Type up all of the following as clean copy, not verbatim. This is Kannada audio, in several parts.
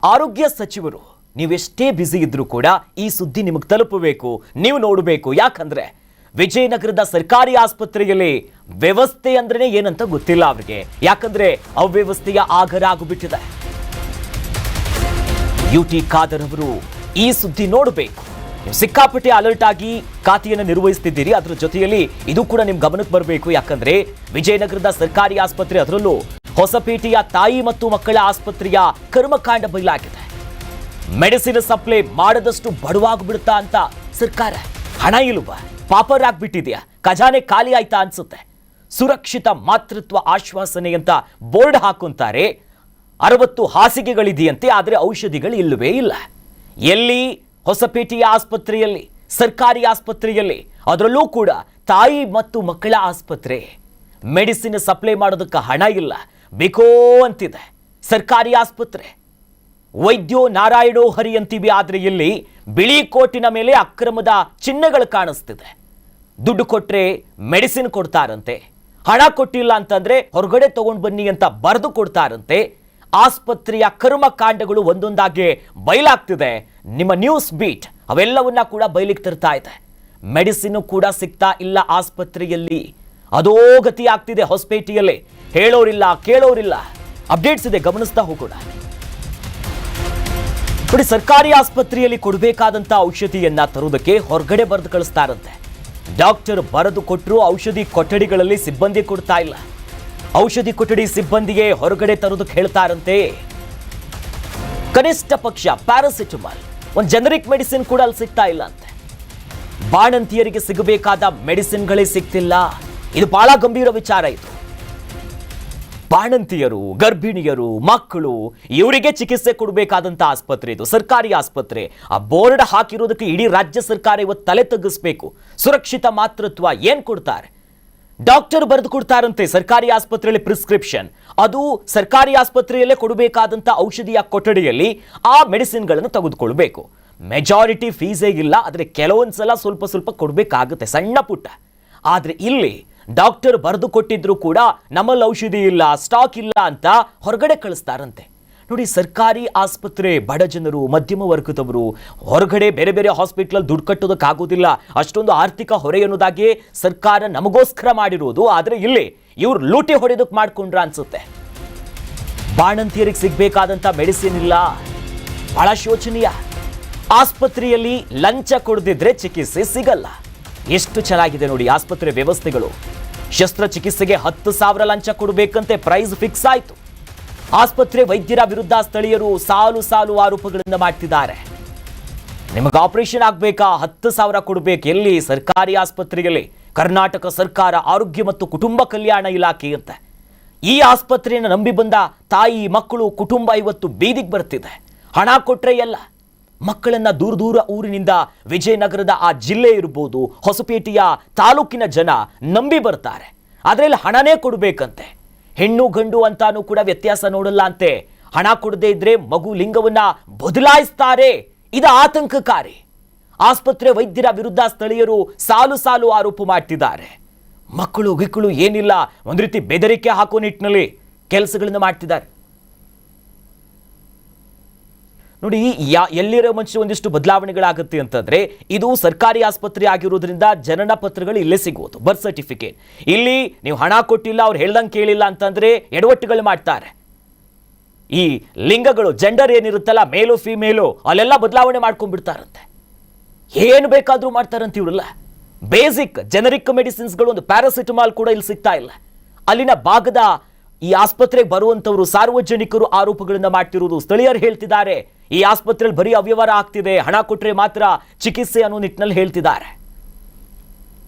ಆರೋಗ್ಯ ಸಚಿವರು ನೀವೆಷ್ಟೇ ಬ್ಯುಸಿ ಇದ್ರೂ ಕೂಡ ಈ ಸುದ್ದಿ ನಿಮಗೆ ತಲುಪಬೇಕು, ನೀವು ನೋಡಬೇಕು. ಯಾಕಂದ್ರೆ ವಿಜಯನಗರದ ಸರ್ಕಾರಿ ಆಸ್ಪತ್ರೆಯಲ್ಲಿ ವ್ಯವಸ್ಥೆ ಅಂದ್ರೆ ಏನಂತ ಗೊತ್ತಿಲ್ಲ ಅವರಿಗೆ. ಯಾಕಂದ್ರೆ ಅವ್ಯವಸ್ಥೆಯ ಆಗರ ಆಗಿಬಿಟ್ಟಿದೆ. ಯುಟಿ ಖಾದರ್ ಅವರು ಈ ಸುದ್ದಿ ನೋಡಬೇಕು. ನೀವು ಸಿಕ್ಕಾಪಟ್ಟೆ ಅಲರ್ಟ್ ಆಗಿ ಖಾತೆಯನ್ನು ನಿರ್ವಹಿಸುತ್ತಿದ್ದೀರಿ. ಅದರ ಜೊತೆಯಲ್ಲಿ ಇದು ಕೂಡ ನಿಮ್ ಗಮನಕ್ಕೆ ಬರಬೇಕು. ಯಾಕಂದ್ರೆ ವಿಜಯನಗರದ ಸರ್ಕಾರಿ ಆಸ್ಪತ್ರೆ, ಅದರಲ್ಲೂ ಹೊಸಪೇಟೆಯ ತಾಯಿ ಮತ್ತು ಮಕ್ಕಳ ಆಸ್ಪತ್ರೆಯ ಕರ್ಮಕಾಂಡ ಬಯಲಾಗಿದೆ. ಮೆಡಿಸಿನ್ ಸಪ್ಲೈ ಮಾಡದಷ್ಟು ಬಡವಾಗ್ಬಿಡುತ್ತಾ ಅಂತ ಸರ್ಕಾರ ಹಣ ಇಲ್ವಾ, ಪಾಪರ್ ಆಗ್ಬಿಟ್ಟಿದೆಯಾ, ಖಜಾನೆ ಖಾಲಿ ಆಯ್ತಾ ಅನ್ಸುತ್ತೆ. ಸುರಕ್ಷಿತ ಮಾತೃತ್ವ ಆಶ್ವಾಸನೆ ಅಂತ ಬೋರ್ಡ್ ಹಾಕುತ್ತಾರೆ. 60 ಹಾಸಿಗೆಗಳಿದೆಯಂತೆ, ಆದರೆ ಔಷಧಿಗಳು ಇಲ್ಲವೇ ಇಲ್ಲ. ಎಲ್ಲಿ? ಹೊಸಪೇಟೆಯ ಆಸ್ಪತ್ರೆಯಲ್ಲಿ, ಸರ್ಕಾರಿ ಆಸ್ಪತ್ರೆಯಲ್ಲಿ, ಅದರಲ್ಲೂ ಕೂಡ ತಾಯಿ ಮತ್ತು ಮಕ್ಕಳ ಆಸ್ಪತ್ರೆ. ಮೆಡಿಸಿನ್ ಸಪ್ಲೈ ಮಾಡೋದಕ್ಕೆ ಹಣ ಇಲ್ಲ, ಬೇಕೋ ಅಂತಿದೆ ಸರ್ಕಾರಿ ಆಸ್ಪತ್ರೆ. ವೈದ್ಯೋ ನಾರಾಯಣೋ ಹರಿ ಅಂತೀವಿ, ಆದ್ರೆ ಇಲ್ಲಿ ಬಿಳಿ ಕೋಟಿನ ಮೇಲೆ ಅಕ್ರಮದ ಚಿಹ್ನೆಗಳು ಕಾಣಿಸ್ತಿದೆ. ದುಡ್ಡು ಕೊಟ್ರೆ ಮೆಡಿಸಿನ್ ಕೊಡ್ತಾರಂತೆ, ಹಣ ಕೊಟ್ಟಿಲ್ಲ ಅಂತಂದ್ರೆ ಹೊರಗಡೆ ತಗೊಂಡು ಬನ್ನಿ ಅಂತ ಬರೆದು ಕೊಡ್ತಾರಂತೆ. ಆಸ್ಪತ್ರೆಯ ಕರ್ಮಕಾಂಡಗಳು ಒಂದೊಂದಾಗಿ ಬಯಲಾಗ್ತಿದೆ. ನಿಮ್ಮ ನ್ಯೂಸ್ ಬೀಟ್ ಅವೆಲ್ಲವನ್ನ ಕೂಡ ಬಯಲಿಗೆ ತರ್ತಾ ಇದೆ. ಮೆಡಿಸಿನ್ ಕೂಡ ಸಿಗ್ತಾ ಇಲ್ಲ ಆಸ್ಪತ್ರೆಯಲ್ಲಿ, ಅದೋ ಗತಿ ಆಗ್ತಿದೆ ಹೊಸಪೇಟೆಯಲ್ಲಿ. ಹೇಳೋರಿಲ್ಲ, ಕೇಳೋರಿಲ್ಲ. ಅಪ್ಡೇಟ್ಸ್ ಇದೆ, ಗಮನಿಸ್ತಾ ಹೋಗೋಣ. ನೋಡಿ, ಸರ್ಕಾರಿ ಆಸ್ಪತ್ರೆಯಲ್ಲಿ ಕೊಡಬೇಕಾದಂತ ಔಷಧಿಯನ್ನ ತರುವುದಕ್ಕೆ ಹೊರಗಡೆ ಬರೆದು ಕಳಿಸ್ತಾರಂತೆ. ಡಾಕ್ಟರ್ ಬರೆದು ಕೊಟ್ಟರು, ಔಷಧಿ ಕೊಠಡಿಗಳಲ್ಲಿ ಸಿಬ್ಬಂದಿ ಕೊಡ್ತಾ ಇಲ್ಲ. ಔಷಧಿ ಕೊಠಡಿ ಸಿಬ್ಬಂದಿಗೆ ಹೊರಗಡೆ ತರುವುದಕ್ಕೆ ಹೇಳ್ತಾರಂತೆ. ಕನಿಷ್ಠ ಪಕ್ಷ ಪ್ಯಾರಾಸಿಟಮಾಲ್, ಒಂದು ಜನರಿಕ್ ಮೆಡಿಸಿನ್ ಕೂಡ ಅಲ್ಲಿ ಸಿಗ್ತಾ ಇಲ್ಲ ಅಂತೆ. ಬಾಣಂತಿಯರಿಗೆ ಸಿಗಬೇಕಾದ ಮೆಡಿಸಿನ್ಗಳೇ ಸಿಗ್ತಿಲ್ಲ. ಇದು ಬಹಳ ಗಂಭೀರ ವಿಚಾರ. ಇದು ಬಾಣಂತಿಯರು, ಗರ್ಭಿಣಿಯರು, ಮಕ್ಕಳು, ಇವರಿಗೆ ಚಿಕಿತ್ಸೆ ಕೊಡಬೇಕಾದಂತ ಆಸ್ಪತ್ರೆ ಇದು, ಸರ್ಕಾರಿ ಆಸ್ಪತ್ರೆ. ಆ ಬೋರ್ಡ್ ಹಾಕಿರೋದಕ್ಕೆ ಇಡೀ ರಾಜ್ಯ ಸರ್ಕಾರ ಇವತ್ತು ತಲೆ ತಗ್ಗಿಸ್ಬೇಕು. ಸುರಕ್ಷಿತ ಮಾತೃತ್ವ ಏನ್ ಕೊಡ್ತಾರೆ? ಡಾಕ್ಟರ್ ಬರೆದು ಕೊಡ್ತಾರಂತೆ ಸರ್ಕಾರಿ ಆಸ್ಪತ್ರೆಯಲ್ಲಿ ಪ್ರಿಸ್ಕ್ರಿಪ್ಷನ್. ಅದು ಸರ್ಕಾರಿ ಆಸ್ಪತ್ರೆಯಲ್ಲೇ ಕೊಡಬೇಕಾದಂತ ಔಷಧಿಯ ಕೊಠಡಿಯಲ್ಲಿ ಆ ಮೆಡಿಸಿನ್ಗಳನ್ನು ತೆಗೆದುಕೊಳ್ಬೇಕು. ಮೆಜಾರಿಟಿ ಫೀಸೇ ಇಲ್ಲ, ಆದರೆ ಕೆಲವೊಂದ್ಸಲ ಸ್ವಲ್ಪ ಸ್ವಲ್ಪ ಕೊಡಬೇಕಾಗುತ್ತೆ, ಸಣ್ಣ ಪುಟ್ಟ. ಆದ್ರೆ ಇಲ್ಲಿ ಡಾಕ್ಟರ್ ಬರೆದು ಕೊಟ್ಟಿದ್ರು ಕೂಡ ನಮ್ಮಲ್ಲಿ ಔಷಧಿ ಇಲ್ಲ, ಸ್ಟಾಕ್ ಇಲ್ಲ ಅಂತ ಹೊರಗಡೆ ಕಳಿಸ್ತಾರಂತೆ. ನೋಡಿ, ಸರ್ಕಾರಿ ಆಸ್ಪತ್ರೆ ಬಡ ಜನರು, ಮಧ್ಯಮ ವರ್ಗದವರು ಹೊರಗಡೆ ಬೇರೆ ಬೇರೆ ಹಾಸ್ಪಿಟಲ್ ದುಡ್ಡು ಕಟ್ಟೋದಕ್ಕಾಗೋದಿಲ್ಲ. ಅಷ್ಟೊಂದು ಆರ್ಥಿಕ ಹೊರೆ ಅನ್ನೋದಾಗಿ ಸರ್ಕಾರ ನಮಗೋಸ್ಕರ ಮಾಡಿರೋದು. ಆದರೆ ಇಲ್ಲಿ ಇವ್ರು ಲೂಟಿ ಹೊಡೆದಕ್ಕೆ ಮಾಡ್ಕೊಂಡ್ರ ಅನ್ಸುತ್ತೆ. ಬಾಣಂತಿಯರಿಗೆ ಸಿಗ್ಬೇಕಾದಂತ ಮೆಡಿಸಿನ್ ಇಲ್ಲ, ಬಹಳ ಶೋಚನೀಯ. ಆಸ್ಪತ್ರೆಯಲ್ಲಿ ಲಂಚ ಕೊಡದಿದ್ರೆ ಚಿಕಿತ್ಸೆ ಸಿಗಲ್ಲ. ಎಷ್ಟು ಚೆನ್ನಾಗಿದೆ ನೋಡಿ ಆಸ್ಪತ್ರೆ ವ್ಯವಸ್ಥೆಗಳು. ಶಸ್ತ್ರಚಿಕಿತ್ಸೆಗೆ 10,000 ಲಂಚ ಕೊಡಬೇಕಂತೆ ಪ್ರೈಸ್ ಫಿಕ್ಸ್ ಆಯ್ತು. ಆಸ್ಪತ್ರೆ ವೈದ್ಯರ ವಿರುದ್ಧ ಸ್ಥಳೀಯರು ಸಾಲು ಸಾಲು ಆರೋಪಗಳಿಂದ ಮಾಡ್ತಿದ್ದಾರೆ. ನಿಮಗೆ ಆಪರೇಷನ್ ಆಗ್ಬೇಕಾ, 10,000 ಕೊಡಬೇಕು. ಎಲ್ಲಿ? ಸರ್ಕಾರಿ ಆಸ್ಪತ್ರೆಯಲ್ಲಿ. ಕರ್ನಾಟಕ ಸರ್ಕಾರ ಆರೋಗ್ಯ ಮತ್ತು ಕುಟುಂಬ ಕಲ್ಯಾಣ ಇಲಾಖೆ ಅಂತ ಈ ಆಸ್ಪತ್ರೆಯನ್ನು ನಂಬಿ ಬಂದ ತಾಯಿ, ಮಕ್ಕಳು, ಕುಟುಂಬ ಇವತ್ತು ಬೀದಿಗೆ ಬರ್ತಿದೆ. ಹಣ ಕೊಟ್ರೆ ಎಲ್ಲ. ಮಕ್ಕಳನ್ನ ದೂರ ದೂರ ಊರಿನಿಂದ ವಿಜಯನಗರದ ಆ ಜಿಲ್ಲೆ ಇರ್ಬೋದು, ಹೊಸಪೇಟೆಯ ತಾಲೂಕಿನ ಜನ ನಂಬಿ ಬರ್ತಾರೆ. ಅದರಲ್ಲಿ ಹಣನೇ ಕೊಡಬೇಕಂತೆ. ಹೆಣ್ಣು ಗಂಡು ಅಂತಾನೂ ಕೂಡ ವ್ಯತ್ಯಾಸ ನೋಡಲ್ಲ ಅಂತೆ. ಹಣ ಕೊಡದೇ ಇದ್ರೆ ಮಗು ಲಿಂಗವನ್ನ ಬದಲಾಯಿಸ್ತಾರೆ. ಇದು ಆತಂಕಕಾರಿ. ಆಸ್ಪತ್ರೆ ವೈದ್ಯರ ವಿರುದ್ಧ ಸ್ಥಳೀಯರು ಸಾಲು ಸಾಲು ಆರೋಪ ಮಾಡ್ತಿದ್ದಾರೆ. ಮಕ್ಕಳು ಗಿಕ್ಕಳು ಏನಿಲ್ಲ, ಒಂದು ರೀತಿ ಬೆದರಿಕೆ ಹಾಕೋ ನಿಟ್ಟಿನಲ್ಲಿ ಕೆಲಸಗಳನ್ನು ಮಾಡ್ತಿದ್ದಾರೆ. ನೋಡಿ, ಎಲ್ಲಿರೋ ಮುಂಚೆ ಒಂದಿಷ್ಟು ಬದಲಾವಣೆಗಳಾಗುತ್ತೆ ಅಂತಂದ್ರೆ, ಇದು ಸರ್ಕಾರಿ ಆಸ್ಪತ್ರೆ ಆಗಿರೋದ್ರಿಂದ ಜನನ ಪತ್ರಗಳು ಇಲ್ಲೇ ಸಿಗೋದು, ಬರ್ತ್ ಸರ್ಟಿಫಿಕೇಟ್. ಇಲ್ಲಿ ನೀವು ಹಣ ಕೊಟ್ಟಿಲ್ಲ, ಅವ್ರು ಹೇಳ್ದಂಗೆ ಕೇಳಿಲ್ಲ ಅಂತಂದ್ರೆ ಎಡವಟ್ಟುಗಳು ಮಾಡ್ತಾರೆ. ಈ ಲಿಂಗಗಳು, ಜೆಂಡರ್ ಏನಿರುತ್ತಲ್ಲ, ಮೇಲು ಫಿಮೇಲು, ಅಲ್ಲೆಲ್ಲ ಬದಲಾವಣೆ ಮಾಡ್ಕೊಂಡ್ಬಿಡ್ತಾರಂತೆ. ಏನು ಬೇಕಾದ್ರೂ ಮಾಡ್ತಾರಂತ ಇವರೆಲ್ಲ. ಬೇಸಿಕ್ ಜನರಿಕ್ ಮೆಡಿಸಿನ್ಸ್ಗಳು, ಒಂದು ಪ್ಯಾರಾಸಿಟಮಾಲ್ ಕೂಡ ಇಲ್ಲಿ ಸಿಗ್ತಾ ಇಲ್ಲ. ಅಲ್ಲಿನ ಭಾಗದ ಈ ಆಸ್ಪತ್ರೆಗೆ ಬರುವಂತವರು ಸಾರ್ವಜನಿಕರು ಆರೋಪಗಳನ್ನ ಮಾಡ್ತಿರೋದು. ಸ್ಥಳೀಯರು ಹೇಳ್ತಿದ್ದಾರೆ, ಈ ಆಸ್ಪತ್ರೆಯಲ್ಲಿ ಬರೀ ಅವ್ಯವಹಾರ ಆಗ್ತಿದೆ, ಹಣ ಕೊಟ್ರೆ ಮಾತ್ರ ಚಿಕಿತ್ಸೆ ಅನ್ನೋ ನಿಟ್ಟಿನಲ್ಲಿ ಹೇಳ್ತಿದ್ದಾರೆ.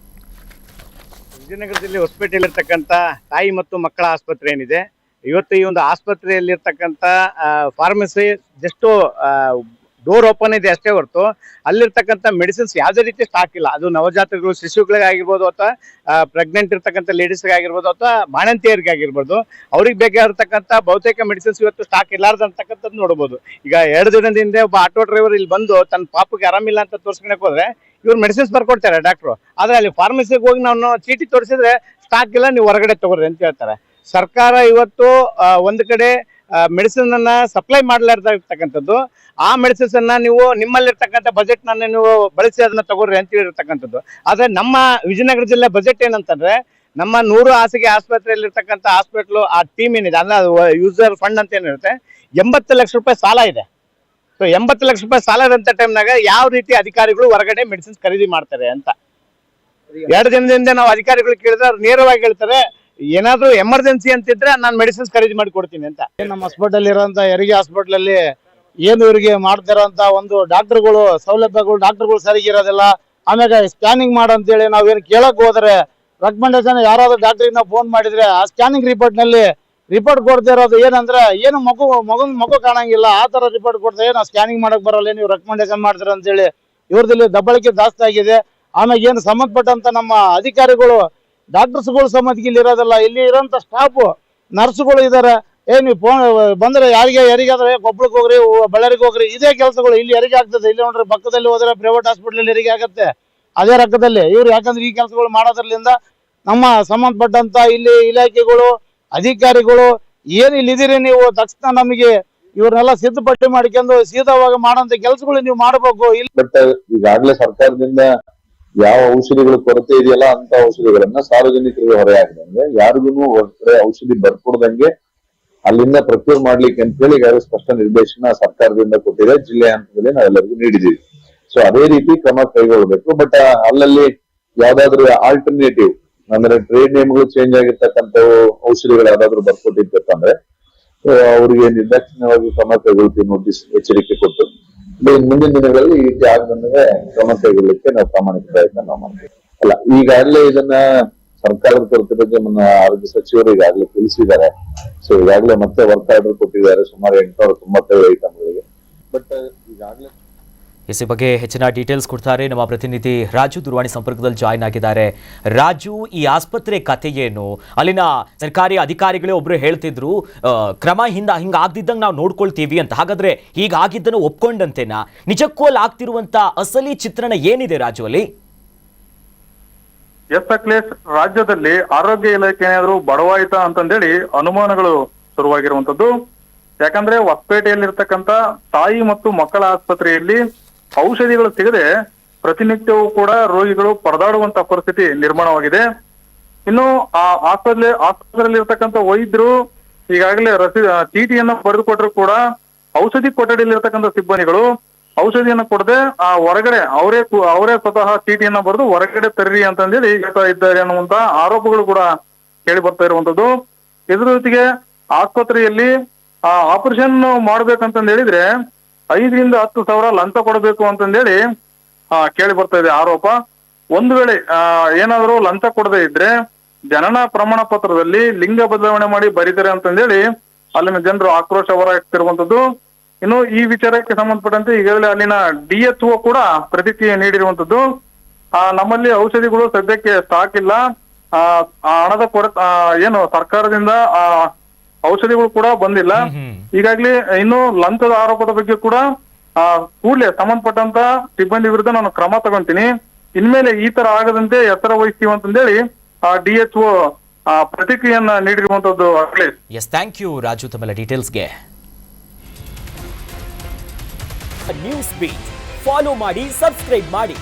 ವಿಜಯನಗರದಲ್ಲಿ ಹೊಸಪೇಟೆಯಲ್ಲಿರ್ತಕ್ಕಂಥ ತಾಯಿ ಮತ್ತು ಮಕ್ಕಳ ಆಸ್ಪತ್ರೆ ಏನಿದೆ, ಇವತ್ತು ಈ ಒಂದು ಆಸ್ಪತ್ರೆಯಲ್ಲಿರ್ತಕ್ಕಂಥ ಫಾರ್ಮಸಿ ಜಸ್ಟ್ ಡೋರ್ ಓಪನ್ ಇದೆ ಅಷ್ಟೇ ಹೊರತು ಅಲ್ಲಿರ್ತಕ್ಕಂಥ ಮೆಡಿಸಿನ್ಸ್ ಯಾವುದೇ ರೀತಿ ಸ್ಟಾಕ್ ಇಲ್ಲ. ಅದು ನವಜಾತಗಳು, ಶಿಶುಗಳಿಗಾಗಿರ್ಬೋದು, ಅಥವಾ ಪ್ರೆಗ್ನೆಂಟ್ ಇರ್ತಕ್ಕಂಥ ಲೇಡೀಸ್ಗಾಗಿರ್ಬೋದು, ಅಥವಾ ಬಾಣಂತಿಯರಿಗಾಗಿರ್ಬೋದು, ಅವ್ರಿಗೆ ಬೇಕಾಗಿರ್ತಕ್ಕಂಥ ಬಹುತೇಕ ಮೆಡಿಸಿನ್ಸ್ ಇವತ್ತು ಸ್ಟಾಕ್ ಇರ್ಲಾರ್ದಂತಕ್ಕಂಥದ್ದು ನೋಡ್ಬೋದು. ಈಗ 2 ದಿನದ ಹಿಂದೆ ಒಬ್ಬ ಆಟೋ ಡ್ರೈವರ್ ಇಲ್ಲಿ ಬಂದು ತನ್ನ ಪಾಪಕ್ಕೆ ಆರಾಮಿಲ್ಲ ಅಂತ ತೋರಿಸ್ಕೊಳಕ್ ಹೋದ್ರೆ ಇವ್ರು ಮೆಡಿಸಿನ್ಸ್ ಬರ್ಕೊಡ್ತಾರೆ ಡಾಕ್ಟ್ರು. ಆದ್ರೆ ಅಲ್ಲಿ ಫಾರ್ಮಸಿಗೆ ಹೋಗಿ ನಾವು ಚೀಟಿ ತೋರಿಸಿದ್ರೆ ಸ್ಟಾಕ್ ಇಲ್ಲ, ನೀವು ಹೊರಗಡೆ ತಗೋರಿ ಅಂತ ಹೇಳ್ತಾರೆ. ಸರ್ಕಾರ ಇವತ್ತು ಒಂದು ಕಡೆ ಮೆಡಿಸಿನ್ ಅನ್ನ ಸಪ್ಲೈ ಮಾಡಲಾರ್ದಿರ್ತಕ್ಕಂಥದ್ದು. ಆ ಮೆಡಿಸಿನ್ಸ್ ಅನ್ನ ನೀವು ನಿಮ್ಮಲ್ಲಿರ್ತಕ್ಕಂಥ ಬಜೆಟ್ ನನ್ನ ನೀವು ಬಳಸಿ ಅದನ್ನ ತಗೋರಿ ಅಂತ ಹೇಳಿರ್ತಕ್ಕಂಥದ್ದು. ಆದ್ರೆ ನಮ್ಮ ವಿಜಯನಗರ ಜಿಲ್ಲೆ ಬಜೆಟ್ ಏನಂತಂದ್ರೆ, ನಮ್ಮ 100 ಹಾಸಿಗೆ ಆಸ್ಪತ್ರೆಯಲ್ಲಿ ಇರ್ತಕ್ಕಂಥ ಹಾಸ್ಪಿಟಲ್ ಆ ಟೀಮ್ ಏನಿದೆ ಅಲ್ಲ, ಯೂಸರ್ ಫಂಡ್ ಅಂತ ಏನಿರುತ್ತೆ, 80 ಲಕ್ಷ ರೂಪಾಯಿ ಸಾಲ ಇದೆ. ಸೊ 80 ಲಕ್ಷ ರೂಪಾಯಿ ಸಾಲ ಇರೋಂಥ ಟೈಮ್ನಾಗ ಯಾವ ರೀತಿ ಅಧಿಕಾರಿಗಳು ಹೊರಗಡೆ ಮೆಡಿಸಿನ್ಸ್ ಖರೀದಿ ಮಾಡ್ತಾರೆ ಅಂತ 2 ದಿನದಿಂದ ನಾವು ಅಧಿಕಾರಿಗಳು ಕೇಳಿದ್ರೆ ಅವ್ರು ನೇರವಾಗಿ ಹೇಳ್ತಾರೆ, ಏನಾದ್ರು ಎಮರ್ಜೆನ್ಸಿ ಅಂತಿದ್ರೆ ನಾನು ಮೆಡಿಸಿನ್ಸ್ ಖರೀದಿ ಮಾಡಿ ಕೊಡ್ತೀನಿ ಅಂತ. ನಮ್ಮ ಹಾಸ್ಪಿಟಲ್ ಇರೋಂಥ ಹೆರಿಗೆ ಹಾಸ್ಪಿಟಲ್ ಅಲ್ಲಿ ಏನು ಇವರಿಗೆ ಮಾಡ್ತಿರೋಂಥ ಒಂದು ಡಾಕ್ಟರ್ಗಳು ಸೌಲಭ್ಯಗಳು ಡಾಕ್ಟರ್ಗಳು ಸರಿಗಿರೋದಿಲ್ಲ. ಆಮ್ಯಾಗ ಸ್ಕ್ಯಾನಿಂಗ್ ಮಾಡಂತೇಳಿ ನಾವೇನು ಕೇಳಕ್ ಹೋದ್ರೆ ರೆಕಮೆಂಡೇಶನ್ ಯಾರಾದ್ರೂ ಡಾಕ್ಟರಿಗೆ ನಾವು ಫೋನ್ ಮಾಡಿದ್ರೆ ಆ ಸ್ಕ್ಯಾನಿಂಗ್ ರಿಪೋರ್ಟ್ ನಲ್ಲಿ ರಿಪೋರ್ಟ್ ಕೊಡ್ತಾ ಇರೋದು ಏನಂದ್ರೆ ಏನು ಮಗು ಕಾಣಂಗಿಲ್ಲ, ಆ ತರ ರಿಪೋರ್ಟ್ ಕೊಡ್ತಾ ನಾವು ಸ್ಕ್ಯಾನಿಂಗ್ ಮಾಡಕ್ ಬರಲ್ಲ, ನೀವು ರೆಕಮೆಂಡೇಶನ್ ಮಾಡ್ತೀರ ಅಂತೇಳಿ ಇವ್ರದಲ್ಲಿ ದಬ್ಬಳಿಕೆ ಜಾಸ್ತಿ ಆಗಿದೆ. ಆಮೇಲೆ ಏನು ಸಂಬಂಧಪಟ್ಟಂತ ನಮ್ಮ ಅಧಿಕಾರಿಗಳು ಡಾಕ್ಟರ್ಸ್ಗಳು ಸಮೇತ ಇಲ್ಲಿ ಇರೋದಿಲ್ಲ, ಇಲ್ಲಿ ಇರೋಂಥ ಸ್ಟಾಫ್ ನರ್ಸ್ಗಳು ಇದಾರೆ. ನೀವು ಫೋನ್ ಬಂದ್ರೆ ಯಾರಿಗಾದ್ರೆ ಕೊಪ್ಪಳಕ್ಕೆ ಹೋಗ್ರಿ, ಬಳ್ಳಾರಿಗೆ ಹೋಗ್ರಿ, ಇದೇ ಕೆಲಸಗಳು ಇಲ್ಲಿ ಹೆರಿಗೆ ಆಗ್ತದೆ. ಇಲ್ಲಿ ನೋಡ್ರಿ ಪಕ್ಕದಲ್ಲಿ ಹೋದ್ರೆ ಪ್ರೈವೇಟ್ ಹಾಸ್ಪಿಟಲ್ ಹೆರಿಗೆ ಆಗುತ್ತೆ ಅದೇ ರೊಕ್ಕದಲ್ಲಿ. ಇವ್ರು ಯಾಕಂದ್ರೆ ಈ ಕೆಲಸಗಳು ಮಾಡೋದ್ರಲ್ಲಿಂದ ನಮ್ಮ ಸಂಬಂಧಪಟ್ಟಂತ ಇಲ್ಲಿ ಇಲಾಖೆಗಳು ಅಧಿಕಾರಿಗಳು ಏನ್ ಇಲ್ಲಿ ಇದೀರಿ ನೀವು ತಕ್ಷಣ ನಮಗೆ ಇವ್ರನ್ನೆಲ್ಲ ಸಿದ್ಧಪಟ್ಟಿ ಮಾಡ್ಕೊಂಡು ಸೀದವಾಗಿ ಮಾಡೋಂಥ ಕೆಲಸಗಳು ನೀವು ಮಾಡಬೇಕು. ಬಟ್ ಈಗಾಗಲೇ ಸರ್ಕಾರದಿಂದ ಯಾವ ಔಷಧಿಗಳ ಕೊರತೆ ಇದೆಯಲ್ಲ ಅಂತ ಔಷಧಿಗಳನ್ನ ಸಾರ್ವಜನಿಕರಿಗೆ ಹೊರೆಯಾಗದಂಗೆ, ಯಾರಿಗೂ ಹೊರಗಡೆ ಔಷಧಿ ಬರ್ಕೊಡ್ದಂಗೆ ಅಲ್ಲಿಂದ ಪ್ರೊಕ್ಯೂರ್ ಮಾಡ್ಲಿಕ್ಕೆ ಅಂತ ಹೇಳಿ ಈಗಾಗಲೇ ಸ್ಪಷ್ಟ ನಿರ್ದೇಶನ ಸರ್ಕಾರದಿಂದ ಕೊಟ್ಟಿದೆ. ಜಿಲ್ಲೆ ಹಂತದಲ್ಲಿ ನಾವೆಲ್ಲರಿಗೂ ನೀಡಿದ್ದೀವಿ. ಸೊ ಅದೇ ರೀತಿ ಕ್ರಮ ಕೈಗೊಳ್ಬೇಕು. ಬಟ್ ಅಲ್ಲಲ್ಲಿ ಯಾವ್ದಾದ್ರು ಆಲ್ಟರ್ನೇಟಿವ್ ಅಂದ್ರೆ ಟ್ರೇಡ್ ನೇಮ್ಗಳು ಚೇಂಜ್ ಆಗಿರ್ತಕ್ಕಂಥವು ಔಷಧಿಗಳು ಯಾವ್ದಾದ್ರು ಬರ್ಕೊಟ್ಟಿರ್ತಂದ್ರೆ ಅವರಿಗೆ ನಿರ್ದಾಕ್ಷಿಣ್ಯವಾಗಿ ಕ್ರಮ ಕೈಗೊಳ್ತೀವಿ, ನೋಟಿಸ್ ಎಚ್ಚರಿಕೆ ಕೊಟ್ಟು ಮುಂದಿನ ದಿನಗಳಲ್ಲಿ ಈ ರೀತಿ ಆಗದಂಗೆ ಕ್ರಮ ಕೈಗೊಳ್ಳಲಿಕ್ಕೆ ನಾವು ಪ್ರಾಮಾಣಿಕ ಪ್ರಯತ್ನ ನಾವು ಮಾಡ್ತೀವಿ. ಅಲ್ಲ, ಈಗಾಗಲೇ ಇದನ್ನ ಸರ್ಕಾರದ ಕೊರತೆ ಬಗ್ಗೆ ನಮ್ಮ ಆರೋಗ್ಯ ಸಚಿವರು ಈಗಾಗಲೇ ತಿಳಿಸಿದ್ದಾರೆ. ಸೊ ಈಗಾಗಲೇ ಮತ್ತೆ ವರ್ಕ್ ಆರ್ಡರ್ ಕೊಟ್ಟಿದ್ದಾರೆ ಸುಮಾರು 897 ಐಟಮ್ಗಳಿಗೆ. ಬಟ್ ಈಗಾಗಲೇ ಈ ಬಗ್ಗೆ ಹೆಚ್ಚಿನ ಡೀಟೇಲ್ಸ್ ಕೊಡ್ತಾರೆ ನಮ್ಮ ಪ್ರತಿನಿಧಿ ರಾಜು, ದೂರವಾಣಿ ಸಂಪರ್ಕದಲ್ಲಿ ಜಾಯ್ನ್ ಆಗಿದ್ದಾರೆ. ರಾಜು, ಈ ಆಸ್ಪತ್ರೆ ಕಥೆ ಏನು? ಅಲ್ಲಿನ ಸರ್ಕಾರಿ ಅಧಿಕಾರಿಗಳೇ ಒಬ್ರು ಹೇಳ್ತಿದ್ರು ಕ್ರಮ ಹಿಂಗ ಆಗ್ದಿದ್ದಂಗೆ ನಾವು ನೋಡ್ಕೊಳ್ತೀವಿ ಅಂತ. ಹಾಗಾದ್ರೆ ಹೀಗಾಗಿದ್ದನ್ನು ಒಪ್ಕೊಂಡಂತೆನಾ? ನಿಜಕ್ಕೂ ಅಲ್ಲಿ ಆಗ್ತಿರುವಂತ ಅಸಲಿ ಚಿತ್ರಣ ಏನಿದೆ ರಾಜು ಅಲ್ಲಿ? ಎಸ್ ಅಖಿಲೇಶ್, ರಾಜ್ಯದಲ್ಲಿ ಆರೋಗ್ಯ ಇಲಾಖೆ ಏನಾದ್ರು ಬಡವಾಯಿತಾ ಅಂತಂದೇಳಿ ಅನುಮಾನಗಳು ಶುರುವಾಗಿರುವಂತದ್ದು. ಯಾಕಂದ್ರೆ ಹೊಸಪೇಟೆಯಲ್ಲಿರ್ತಕ್ಕಂಥ ತಾಯಿ ಮತ್ತು ಮಕ್ಕಳ ಆಸ್ಪತ್ರೆಯಲ್ಲಿ ಔಷಧಿಗಳು ಸಿಗದೆ ಪ್ರತಿನಿತ್ಯವೂ ಕೂಡ ರೋಗಿಗಳು ಪರದಾಡುವಂತ ಪರಿಸ್ಥಿತಿ ನಿರ್ಮಾಣವಾಗಿದೆ. ಇನ್ನು ಆ ಆಸ್ಪತ್ರೆಯಲ್ಲಿರ್ತಕ್ಕಂಥ ವೈದ್ಯರು ಈಗಾಗಲೇ ಚೀಟಿಯನ್ನ ಬರೆದು ಕೊಟ್ಟರು ಕೂಡ ಔಷಧಿ ಕೊಠಡಿಯಲ್ಲಿರ್ತಕ್ಕಂಥ ಸಿಬ್ಬಂದಿಗಳು ಔಷಧಿಯನ್ನ ಕೊಡದೆ ಆ ಹೊರಗಡೆ ಅವರೇ ಸ್ವತಃ ಚೀಟಿಯನ್ನ ಬರೆದು ಹೊರಗಡೆ ತರ್ರಿ ಅಂತಂದೇಳಿ ಹೇಳ್ತಾ ಇದ್ದಾರೆ ಅನ್ನುವಂತ ಆರೋಪಗಳು ಕೂಡ ಕೇಳಿ ಬರ್ತಾ ಇರುವಂತದ್ದು. ಇದ್ರ ಜೊತೆಗೆ ಆಸ್ಪತ್ರೆಯಲ್ಲಿ ಆಪರೇಷನ್ ಮಾಡ್ಬೇಕಂತಂದ್ ಹೇಳಿದ್ರೆ 5 ರಿಂದ 10 ಸಾವಿರ ಲಂಚ ಕೊಡಬೇಕು ಅಂತಂದೇಳಿ ಕೇಳಿ ಬರ್ತಾ ಇದೆ ಆರೋಪ. ಒಂದು ವೇಳೆ ಏನಾದ್ರು ಲಂಚ ಕೊಡದೆ ಇದ್ರೆ ಜನನ ಪ್ರಮಾಣ ಪತ್ರದಲ್ಲಿ ಲಿಂಗ ಬದಲಾವಣೆ ಮಾಡಿ ಬರೀತಾರೆ ಅಂತಂದೇಳಿ ಅಲ್ಲಿನ ಜನರು ಆಕ್ರೋಶ ಹೊರಹಾಕ್ತಿರುವಂತದ್ದು. ಇನ್ನು ಈ ವಿಚಾರಕ್ಕೆ ಸಂಬಂಧಪಟ್ಟಂತೆ ಈಗಾಗಲೇ ಅಲ್ಲಿನ DHO ಕೂಡ ಪ್ರತಿಕ್ರಿಯೆ ನೀಡಿರುವಂತದ್ದು. ನಮ್ಮಲ್ಲಿ ಔಷಧಿಗಳು ಸದ್ಯಕ್ಕೆ ಸ್ಟಾಕ್ ಇಲ್ಲ, ಹಣದ ಕೊರತೆ ಏನು ಸರ್ಕಾರದಿಂದ ಔಷಧಿಗಳು ಕೂಡ ಬಂದಿಲ್ಲ. ಈಗಾಗಲೇ ಇನ್ನು ಲಂಚದ ಆರೋಪದ ಬಗ್ಗೆ ಕೂಡ ಕೂಡಲೇ ಸಂಬಂಧಪಟ್ಟಂತ ಸಿಬ್ಬಂದಿ ವಿರುದ್ಧ ನಾನು ಕ್ರಮ ತಗೊಂತೀನಿ, ಇನ್ಮೇಲೆ ಈ ತರ ಆಗದಂತೆ ಎಚ್ಚರ ವಹಿಸ್ತೀವಿ ಅಂತಂದೇಳಿ DHO ಪ್ರತಿಕ್ರಿಯೆಯನ್ನ ನೀಡಿರುವಂತದ್ದು. ಎಸ್, ಥ್ಯಾಂಕ್ ಯು ರಾಜು ತಮ್ಮೆಲ್ಲ ಡೀಟೇಲ್ಸ್ಗೆ. ನ್ಯೂಸ್ ಬೀಟ್ ಫಾಲೋ ಮಾಡಿ, ಸಬ್ಸ್ಕ್ರೈಬ್ ಮಾಡಿ.